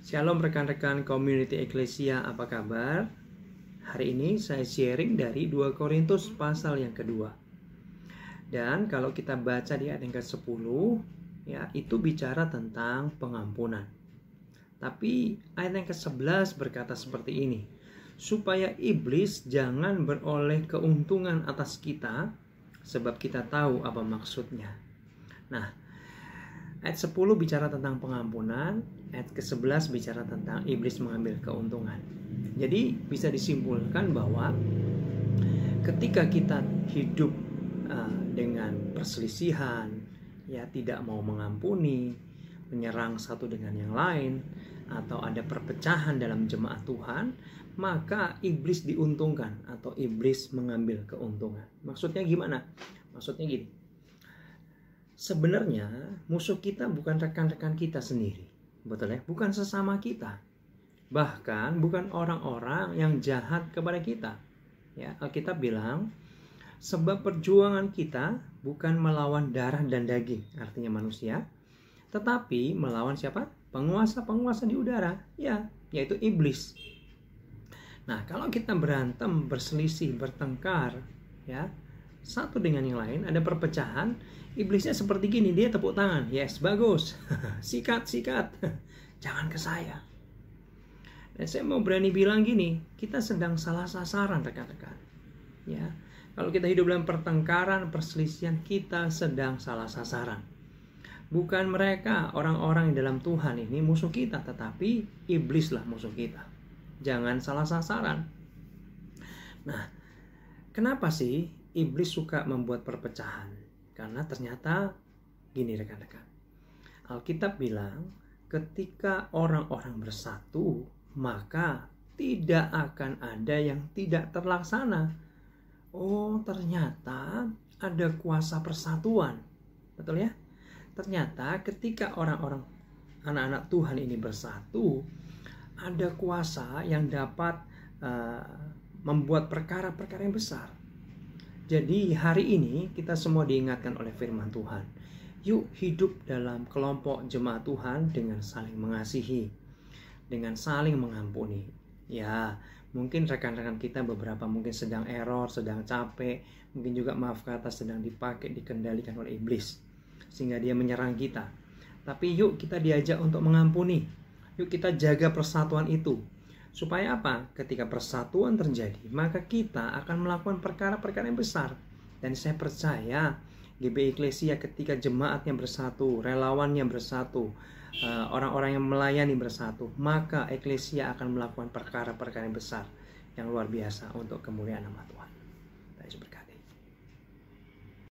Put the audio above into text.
Shalom rekan-rekan community Eklesia, apa kabar? Hari ini saya sharing dari 2 Korintus pasal yang kedua. Dan kalau kita baca di ayat yang ke-10, ya, itu bicara tentang pengampunan. Tapi ayat yang ke-11 berkata seperti ini, supaya iblis jangan beroleh keuntungan atas kita, sebab kita tahu apa maksudnya. Nah, ayat 10 bicara tentang pengampunan, ayat ke-11 bicara tentang iblis mengambil keuntungan. Jadi bisa disimpulkan bahwa ketika kita hidup dengan perselisihan, ya, tidak mau mengampuni, menyerang satu dengan yang lain, atau ada perpecahan dalam jemaat Tuhan, maka iblis diuntungkan atau iblis mengambil keuntungan. Maksudnya gimana? Maksudnya gini. Sebenarnya musuh kita bukan rekan-rekan kita sendiri, betul ya? Bukan sesama kita, bahkan bukan orang-orang yang jahat kepada kita. Ya, Alkitab bilang, sebab perjuangan kita bukan melawan darah dan daging, artinya manusia, tetapi melawan siapa? Penguasa-penguasa di udara, ya, yaitu iblis. Nah, kalau kita berantem, berselisih, bertengkar, ya, satu dengan yang lain, ada perpecahan, iblisnya seperti gini, dia tepuk tangan, yes, bagus, sikat, jangan ke saya. Dan saya mau berani bilang gini, kita sedang salah sasaran rekan-rekan. Ya, kalau kita hidup dalam pertengkaran, perselisihan, kita sedang salah sasaran. Bukan mereka, orang-orang yang dalam Tuhan ini musuh kita, tetapi iblislah musuh kita. Jangan salah sasaran. Nah, kenapa sih iblis suka membuat perpecahan? Karena ternyata gini rekan-rekan, Alkitab bilang ketika orang-orang bersatu, maka tidak akan ada yang tidak terlaksana. Oh, ternyata ada kuasa persatuan. Betul ya? Ternyata ketika orang-orang anak-anak Tuhan ini bersatu, ada kuasa yang dapat membuat perkara-perkara yang besar. Jadi hari ini kita semua diingatkan oleh firman Tuhan. Yuk hidup dalam kelompok jemaat Tuhan dengan saling mengasihi, dengan saling mengampuni. Ya, mungkin rekan-rekan kita beberapa mungkin sedang error, sedang capek, mungkin juga maaf kata sedang dipakai, dikendalikan oleh iblis, sehingga dia menyerang kita. Tapi yuk kita diajak untuk mengampuni. Yuk kita jaga persatuan itu. Supaya apa? Ketika persatuan terjadi, maka kita akan melakukan perkara-perkara yang besar. Dan saya percaya GBI Eklesia ketika jemaatnya bersatu, relawannya bersatu, orang-orang yang melayani bersatu, maka Eklesia akan melakukan perkara-perkara yang besar, yang luar biasa untuk kemuliaan nama Tuhan.